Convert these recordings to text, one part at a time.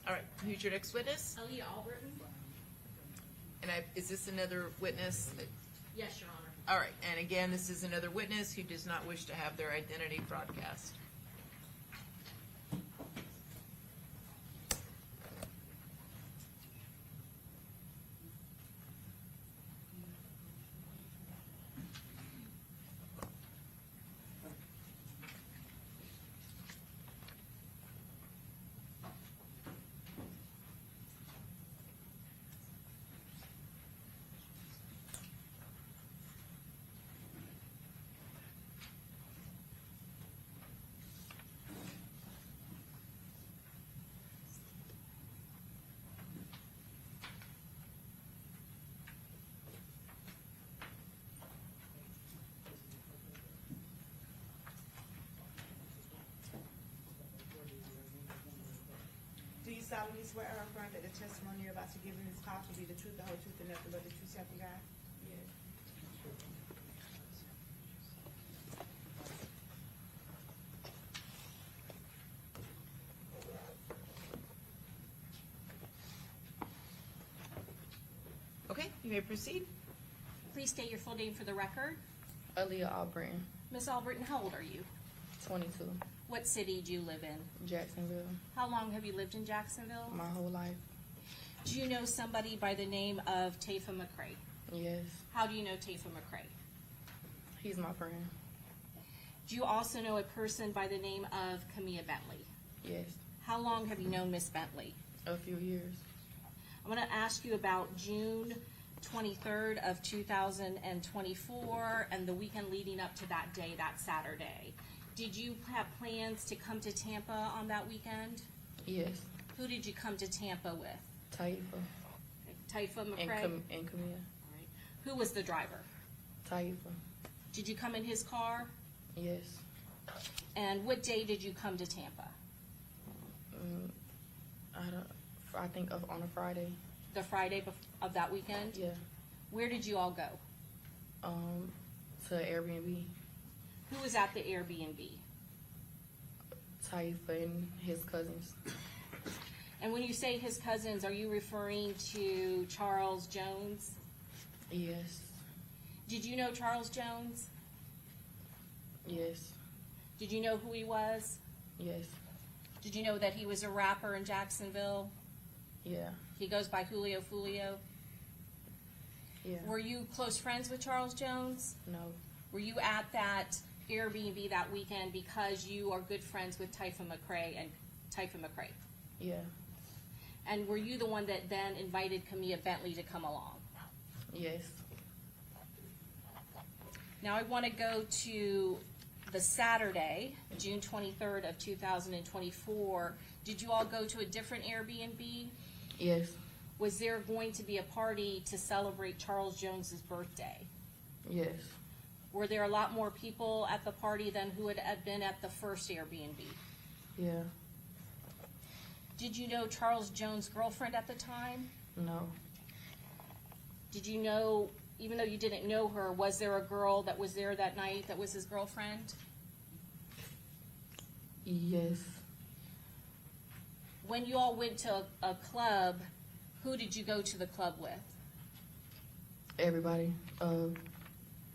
All right, who's your next witness? Aaliyah Albritton? And is this another witness? Yes, Your Honor. All right, and again, this is another witness who does not wish to have their identity broadcast. Do you solemnly swear or affirm that the testimony you're about to give in this case will be the truth, the whole truth, and nothing but the truth, so help you God? Yes. Okay, you may proceed. Please state your full name for the record. Aaliyah Albritton, Miss Albritton, how old are you? 22, What city do you live in? Jacksonville, How long have you lived in Jacksonville? my whole life. Do you know somebody by the name of Tafa McCray? Yes, How do you know Tafa McCray? he's my friend. Do you also know a person by the name of Camilla Bentley? Yes, How long have you known Miss Bentley? a few years. I'm going to ask you about June 23rd of 2024 and the weekend leading up to that day, that Saturday. Did you have plans to come to Tampa on that weekend? Yes, Who did you come to Tampa with? Taifa Tafa and, McCray? and Camille. All right. Who was the driver? Taifa, Did you come in his car? yes. And what day did you come to Tampa? I think on a Friday. The Friday of that weekend? Yeah, Where did you all go? to Airbnb. Who was at the Airbnb? Taifa and his cousins. And when you say his cousins, are you referring to Charles Jones? Yes, Did you know Charles Jones? yes, Did you know who he was? yes, Did you know that he was a rapper in Jacksonville? yeah, He goes by Julio Foolio. yeah. Were you close friends with Charles Jones? No, Were you at that Airbnb that weekend because you are good friends with Tafa McCray and Tafa McCray? yeah, And were you the one that then invited Camilla Bentley to come along? yes, Now I want to go to the Saturday, June 23rd of 2024. Did you all go to a different Airbnb? yes, Was there going to be a party to celebrate Charles Jones's birthday? yes, Were there a lot more people at the party than who had been at the first Airbnb? yeah, Did you know Charles Jones' girlfriend at the time? no, Did you know, even though you didn't know her, was there a girl that was there that night that was his girlfriend? yes. When you all went to a club, who did you go to the club with? Everybody,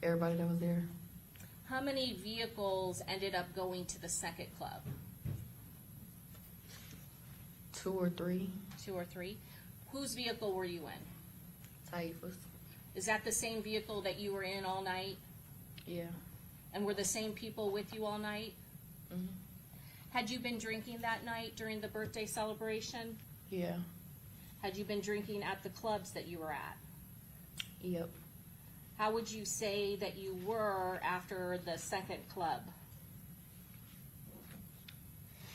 everybody that was there. How many vehicles ended up going to the second club? 2 or 3. 2 or 3? Whose vehicle were you in? Taifa's. Is that the same vehicle that you were in all night? Yeah. And were the same people with you all night? Mhm. Had you been drinking that night during the birthday celebration? Yeah. Had you been drinking at the clubs that you were at? Yep. How would you say that you were after the second club?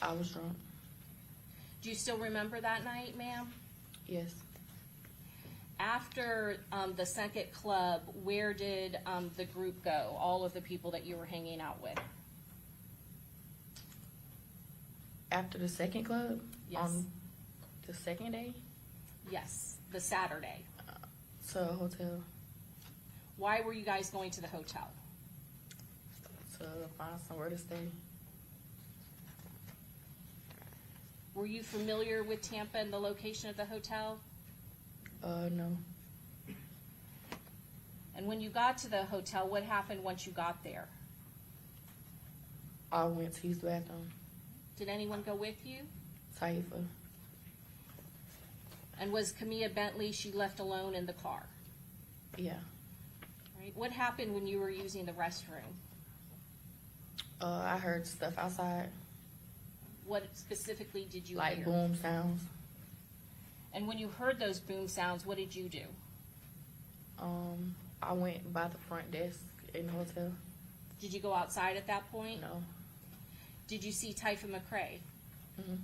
I was drunk. Do you still remember that night, ma'am? Yes. After the second club, where did the group go, all of the people that you were hanging out with? After the second club? Yes. On the second day? Yes, the Saturday. To a hotel. Why were you guys going to the hotel? To find somewhere to stay. Were you familiar with Tampa and the location of the hotel? No. And when you got to the hotel, what happened once you got there? I went to use the bathroom. Did anyone go with you? Taifa. And was Camilla Bentley, she left alone in the car? Yeah. Right. What happened when you were using the restroom? I heard stuff outside, What specifically did you like hear? boom sounds. And when you heard those boom sounds, what did you do? I went by the front desk in the hotel. Did you go outside at that point? No. Did you see Typha McCrae? Mhm.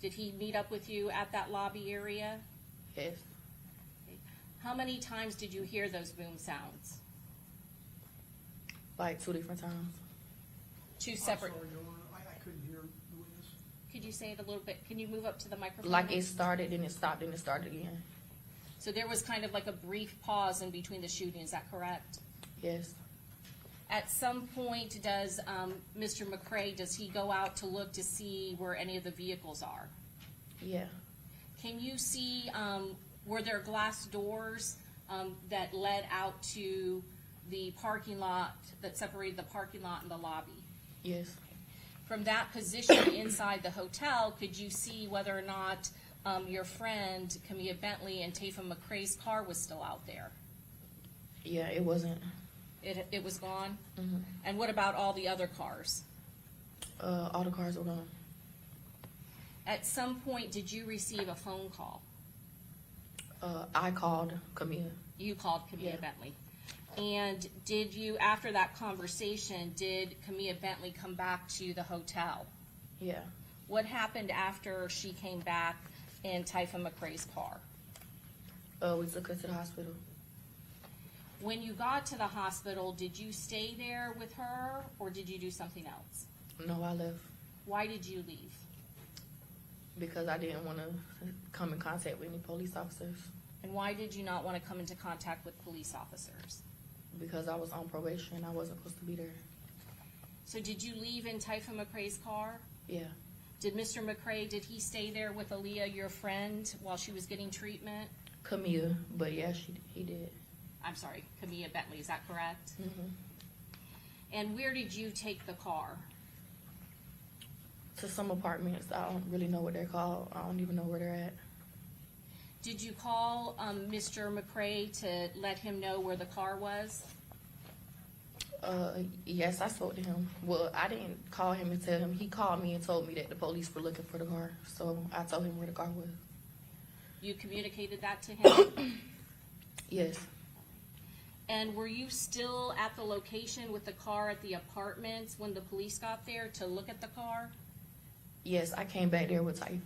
Did he meet up with you at that lobby area? Yes. How many times did you hear those boom sounds? Like 2 different times. Two separate. I'm sorry, Your Honor, I couldn't hear the witness. Could you say it a little bit? Can you move up to the microphone? Like it started, then it stopped, then it started again. So there was kind of like a brief pause in between the shooting, is that correct? Yes. At some point, does Mr. McCrae, does he go out to look to see where any of the vehicles are? Yeah. Can you see, were there glass doors that led out to the parking lot, that separated the parking lot and the lobby? Yes. From that position inside the hotel, could you see whether or not your friend Camilla Bentley and Tafa McCrae's car was still out there? Yeah, it wasn't. It was gone? Mhm. And what about all the other cars? All the cars were gone. At some point, did you receive a phone call? I called Camille. You called Camilla Yeah. Bentley. And did you, after that conversation, did Camilla Bentley come back to the hotel? Yeah. What happened after she came back in Typha McCrae's car? We took her to the hospital. When you got to the hospital, did you stay there with her or did you do something else? No, I left Why did you leave? because I didn't want to come in contact with any police officers And why did you not want to come into contact with police officers? because I was on probation. I wasn't supposed to be there. So did you leave in Typha McCrae's car? Yeah. Did Mr. McCrae, did he stay there with Aaliyah, your friend, while she was getting treatment? Camille, but yeah, he did. I'm sorry, Camilla Bentley, is that correct? Mhm. And where did you take the car? To some apartments. I don't really know what they're called. I don't even know where they're at. Did you call Mr. McCrae to let him know where the car was? Yes, I spoke to him. Well, I didn't call him and tell him. He called me and told me that the police were looking for the car. So I told him where the car was. You communicated that to him? Yes. And were you still at the location with the car at the apartments when the police got there to look at the car? Yes, I came back there with Typha.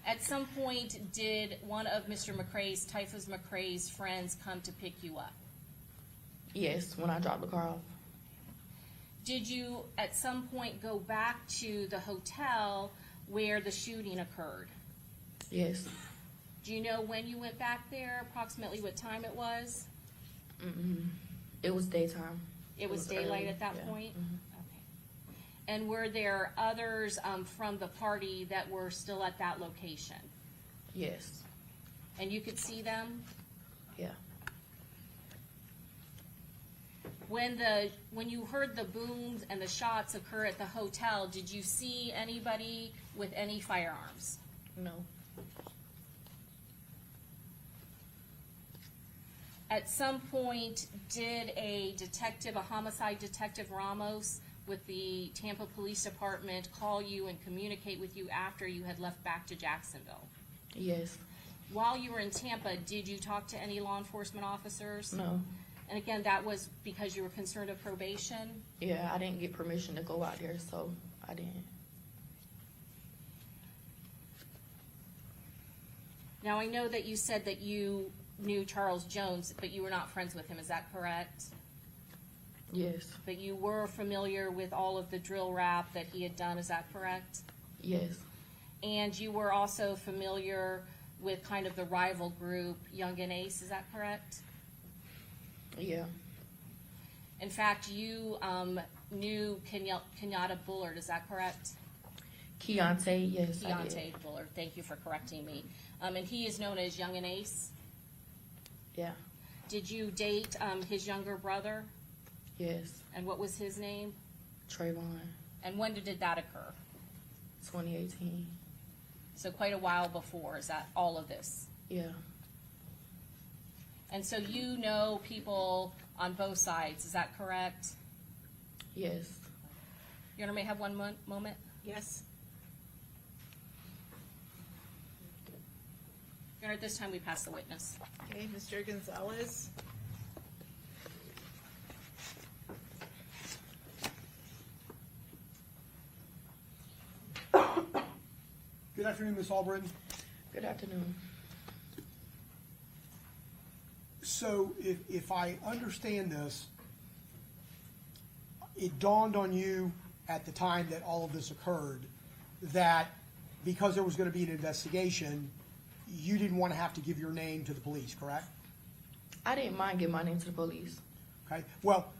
At some point, did one of Mr. McCrae's, Typha McCrae's friends come to pick you up? Yes, when I dropped the car off. Did you at some point go back to the hotel where the shooting occurred? Yes. Do you know when you went back there, approximately what time it was? It was daytime. It was daylight early, at that yeah. point? Okay. And were there others from the party that were still at that location? Yes. And you could see them? Yeah. When you heard the booms and the shots occur at the hotel, did you see anybody with any firearms? No. At some point, did a homicide detective Ramos with the Tampa Police Department call you and communicate with you after you had left back to Jacksonville? Yes. While you were in Tampa, did you talk to any law enforcement officers? No. And again, that was because you were concerned of probation? Yeah, I didn't get permission to go out there, so I didn't. Now, I know that you said that you knew Charles Jones, but you were not friends with him, is that correct? Yes. But you were familiar with all of the drill rap that he had done, is that correct? Yes. And you were also familiar with kind of the rival group, Young and Ace, is that correct? Yeah. In fact, you knew Kenyatta Bullard, is that correct? Keontae, yes, I did. Keontae Bullard, thank you for correcting me. And he is known as Young and Ace. Yeah, Did you date, his younger brother? yes. And what was his name? Trayvon, And when did that occur? 2018. So quite a while before, is that all of this? Yeah, And so you know people on both sides, is that correct? yes. Your Honor, may I have one moment? Yes. Your Honor, at this time, we pass the witness. Okay, Mr. Gonzalez? Good afternoon, Ms. Albritton. Good afternoon. So if I understand this, it dawned on you at the time that all of this occurred that because there was going to be an investigation, you didn't want to have to give your name to the police, correct? I didn't mind giving my name to the police, Okay, well,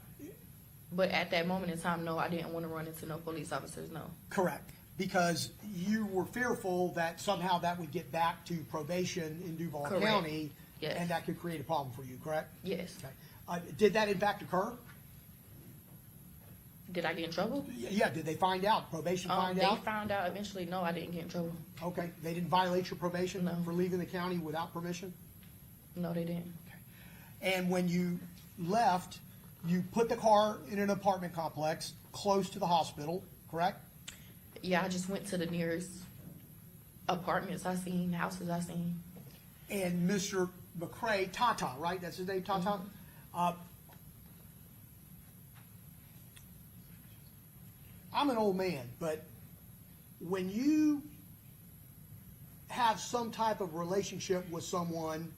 but at that moment in time, no, I didn't want to run into no police officers, no. correct, because you were fearful that somehow that would get back to probation in Duval Correct. County, Yes. and that could create a problem for you, correct? Yes. Okay. Did that in fact occur? Did I get in trouble? Yeah, did they find out, probation find They out? found out eventually, no, I didn't get in trouble. Okay, they didn't violate your probation No. for leaving the county without permission? No, they didn't. And when you left, you put the car in an apartment complex close to the hospital, correct? Yeah, I just went to the nearest apartments I seen, houses I seen. And Mr. McCray, Tata, right, that's his name, Tata? I'm an old man, but when you have some type of relationship with someone,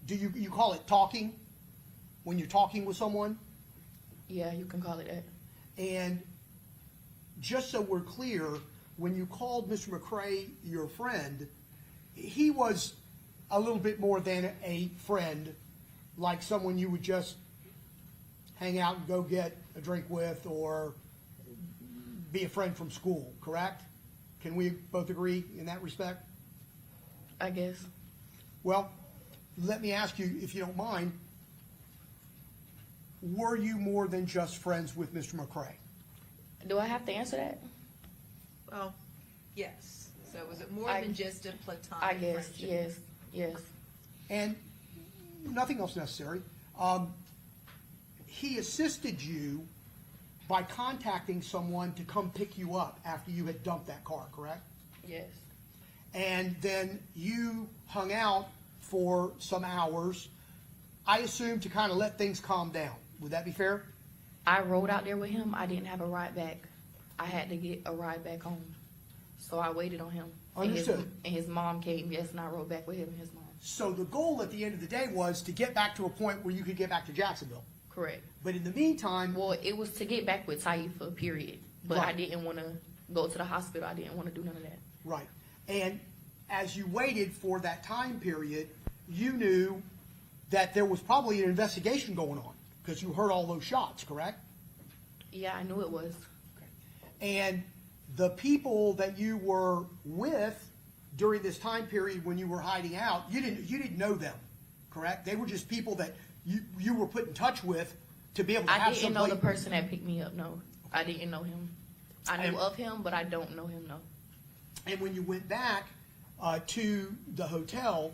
do you call it talking? When you're talking with someone? Yeah, you can call it that. And just so we're clear, when you called Mr. McCray your friend, he was a little bit more than a friend, like someone you would just hang out and go get a drink with or be a friend from school, correct? Can we both agree in that respect? I guess. Well, let me ask you, if you don't mind, were you more than just friends with Mr. McCray? Do I have to answer that? Well, yes. So was it more I- than just a platonic I guess, friendship? yes, yes. And nothing else necessary. He assisted you by contacting someone to come pick you up after you had dumped that car, correct? Yes. And then you hung out for some hours, I assume to kind of let things calm down. Would that be fair? I rode out there with him. I didn't have a ride back. I had to get a ride back home. So I waited on him. Understood. And his mom came, yes, and I rode back with him and his mom. So the goal at the end of the day was to get back to a point where you could get back to Jacksonville. Correct. But in the meantime, Well, it was to get back with Taifa, period. But I Right. didn't want to go to the hospital. I didn't want to do none of that. right. And as you waited for that time period, you knew that there was probably an investigation going on because you heard all those shots, correct? Yeah, I knew it was. And the people that you were with during this time period when you were hiding out, you didn't know them, correct? They were just people that you were put in touch with to be able to I have didn't know somebody. the person that picked me up, no. I didn't know him. I And- knew of him, but I don't know him, no. And when you went back to the hotel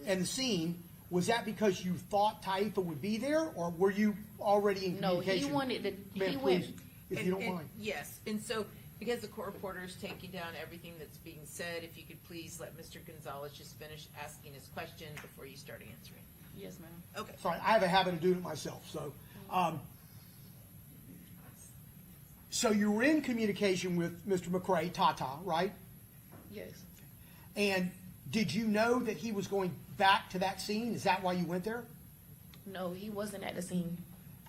and the scene, was that because you thought Taifa would be there, or were you already in No, he communication? wanted to, Ma'am, he please, went, if you don't And- mind. Yes, and so, because the court reporter's taking down everything that's being said, if you could please let Mr. Gonzalez just finish asking his question before you start answering. yes, ma'am. Okay. Sorry, I have a habit of doing it myself, so. So you were in communication with Mr. McCray, Tata, right? Yes. And did you know that he was going back to that scene? Is that why you went there? No, he wasn't at the scene.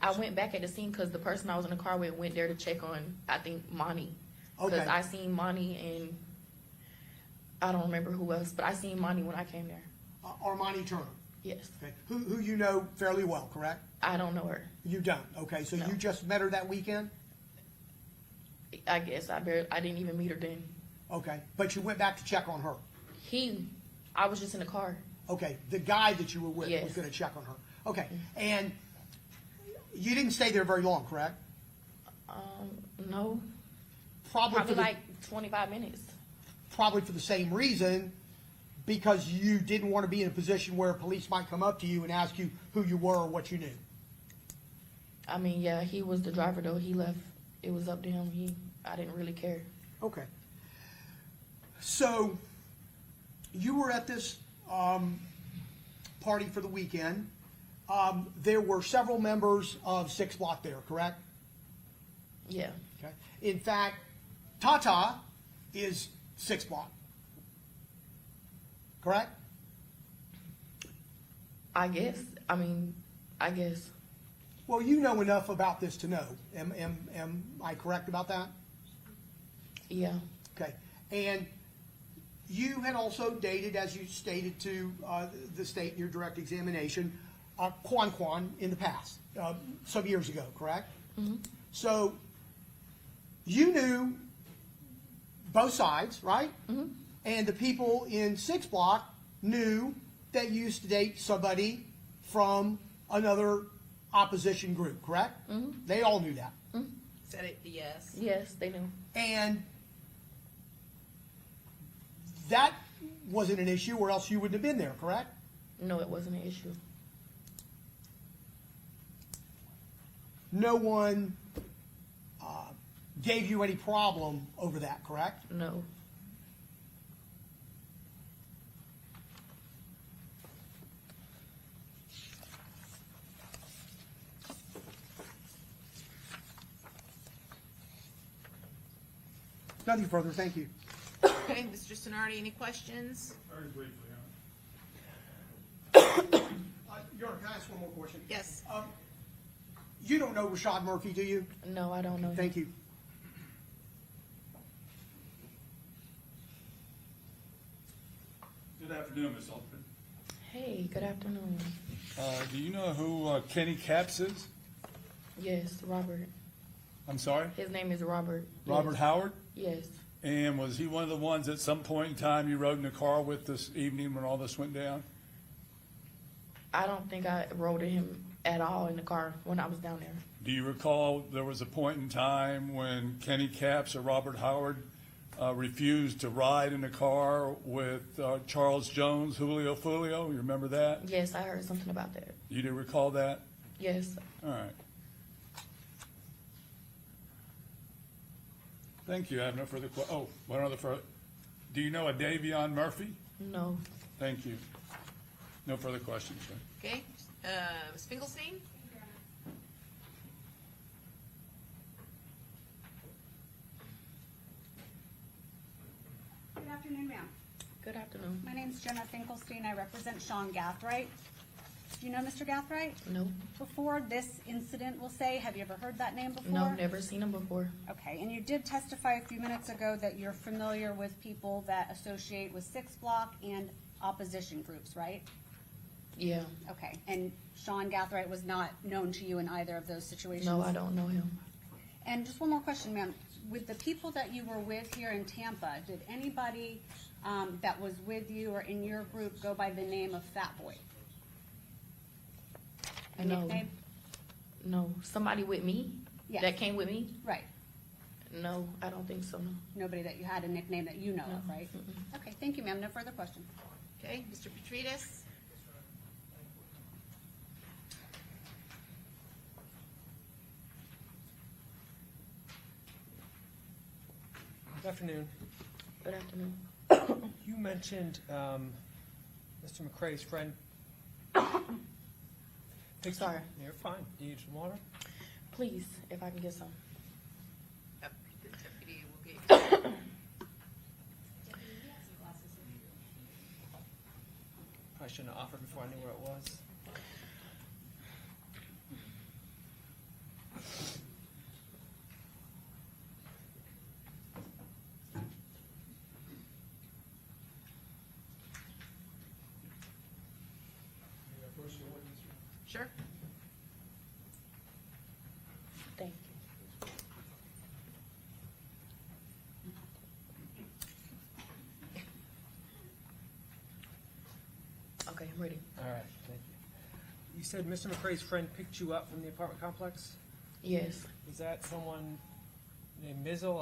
I went back at the scene because the person I was in the car with went there to check on, I think, Monty. Because Okay. I seen Monty and I don't remember who else, but I seen Monty when I came there. Armani Turner, Yes. okay, who you know fairly well, correct? I don't know her. You don't, okay, so No. you just met her that weekend? I guess I didn't even meet her then. Okay, but you went back to check on her. I was just in the car. Okay, the guy that you were with was Yes. gonna check on her. Okay, and you didn't stay there very long, correct? No, Probably probably for the, like 25 minutes. probably for the same reason, because you didn't want to be in a position where police might come up to you and ask you who you were or what you knew. I mean, yeah, he was the driver though. He left. It was up to him. I didn't really care. Okay. So, you were at this party for the weekend. There were several members of 6 Block there, correct? Yeah. Okay. In fact, Tata is 6 Block. Correct? I guess. I mean, I guess. Well, you know enough about this to know. Am I correct about that? Yeah. Okay. And you had also dated, as you stated to the state in your direct examination, Quan in the past, some years ago, correct? Mm-hmm. So you knew both sides, right? Mm-hmm. And the people in 6 Block knew that you used to date somebody from another opposition group, correct? Mm-hmm. They all knew that. Said it, yes. Yes, they knew. And that wasn't an issue, or else you wouldn't have been there, correct? No, it wasn't an issue. No one gave you any problem over that, correct? No. Nothing further, thank you. Okay, Mr. Sonardi, any questions? Very briefly, Your Honor, can I ask one more question? Yes. You don't know Rashad Murphy, do you? No, I don't know. Thank you. Good afternoon, Ms. Albritton. Hey, good afternoon. Do you know who Kenny Capps is? Yes, Robert. I'm sorry? His name is Robert. Robert Yes. Howard? Yes. And was he one of the ones at some point in time you rode in the car with this evening when all this went down? I don't think I rode him at all in the car when I was down there. Do you recall there was a point in time when Kenny Capps or Robert Howard refused to ride in the car with Charles Jones, Julio Foolio? You remember that? Yes, I heard something about that. You do recall that? Yes. All right. Thank you. I have no further one other further. Do you know a Davion Murphy? No. Thank you. No further questions, sir. Okay, Ms. Finkelstein? Good afternoon, ma'am. Good afternoon. My name's Jenna Finkelstein. I represent Sean Gathright. Do you know Mr. Gathright? No. Before this incident, we'll say, have you ever heard that name before? No, never seen him before. Okay, and you did testify a few minutes ago that you're familiar with people that associate with 6 Block and opposition groups, right? Yeah. Okay, and Sean Gathright was not known to you in either of those situations? No, I don't know him. And just one more question, ma'am. With the people that you were with here in Tampa, did anybody that was with you or in your group go by the name of Fat Boy? A No. nickname? No. Somebody with me? Yes. That came with me? Right. No, I don't think so, no. Nobody that you had a nickname that you know of, No. right? Okay, thank you, ma'am. No further questions. Okay, Mr. Petridis? Good afternoon. Good afternoon. You mentioned Mr. McCrae's friend. Sorry. You're fine. Do you need some water? Please, if I can get some. Yep, the deputy will get you. I shouldn't have offered before I knew where it was. Sure. Thank ready. All right, thank you. You said Mr. McCrae's friend picked you up from the apartment complex? Yes. Was that someone named Mizzle,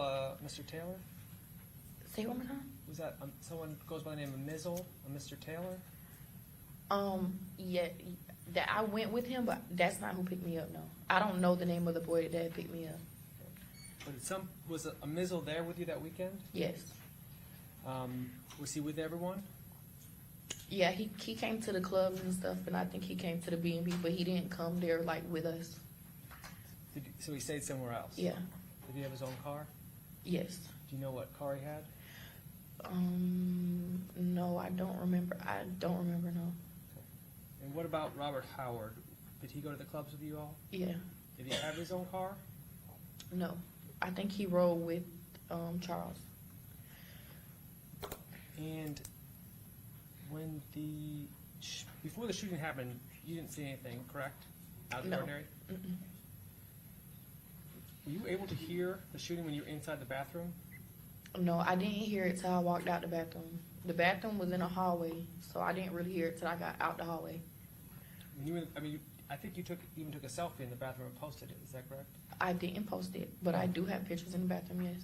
Mr. Taylor? Say it one more time. Was that someone goes by the name of Mizzle, Mr. Taylor? Yeah, that I went with him, but that's not who picked me up. No, I don't know the name of the boy that picked me up. But was a Mizzle there with you that weekend? Yes. Was he with everyone? Yeah, he came to the clubs and stuff, and I think he came to the B&B, but he didn't come there like with us. So he stayed somewhere else? Yeah. Did he have his own car? Yes. Do you know what car he had? No, I don't remember. I don't remember. No. And what about Robert Howard? Did he go to the clubs with you all? Yeah. Did he have his own car? No. I think he rode with Charles. And when before the shooting happened, you didn't see anything, correct? Out of the No. ordinary? Mm-mm. Were you able to hear the shooting when you were inside the bathroom? No, I didn't hear it till I walked out the bathroom. The bathroom was in a hallway, so I didn't really hear it till I got out the hallway. I think you even took a selfie in the bathroom and posted it. Is that correct? I didn't post it, but I do have pictures in the bathroom, yes.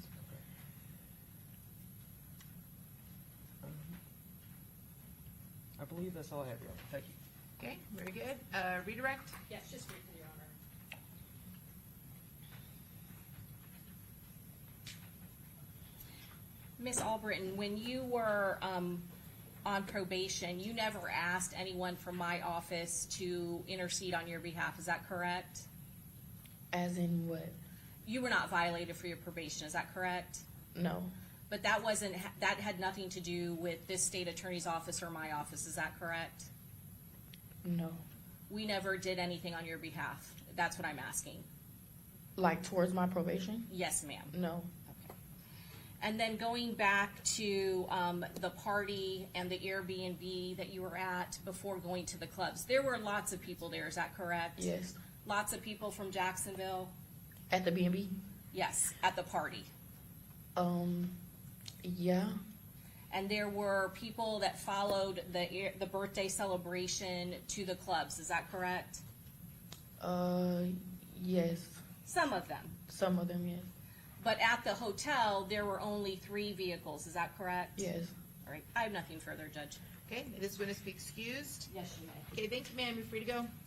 I believe that's all I have, Your Honor. Thank you. Okay, very good. Redirect? Yes, just briefly, Your Honor. Miss Albritton, when you were on probation, you never asked anyone from my office to intercede on your behalf. Is that correct? As in what? You were not violated for your probation. Is that correct? No. But that had nothing to do with this state attorney's office or my office. Is that correct? No. We never did anything on your behalf. That's what I'm asking. Like towards my probation? Yes, ma'am. No. And then going back to the party and the Airbnb that you were at before going to the clubs, there were lots of people there, is that correct? Yes. Lots of people from Jacksonville? At the B&B? Yes, at the party. Yeah. And there were people that followed the birthday celebration to the clubs, is that correct? Yes. Some of them. Some of them, yes. But at the hotel, there were only 3 vehicles, is that correct? Yes. All right, I have nothing further, Judge. Okay, this witness be excused. Yes, you may. Okay, thank you, ma'am. You're free to go.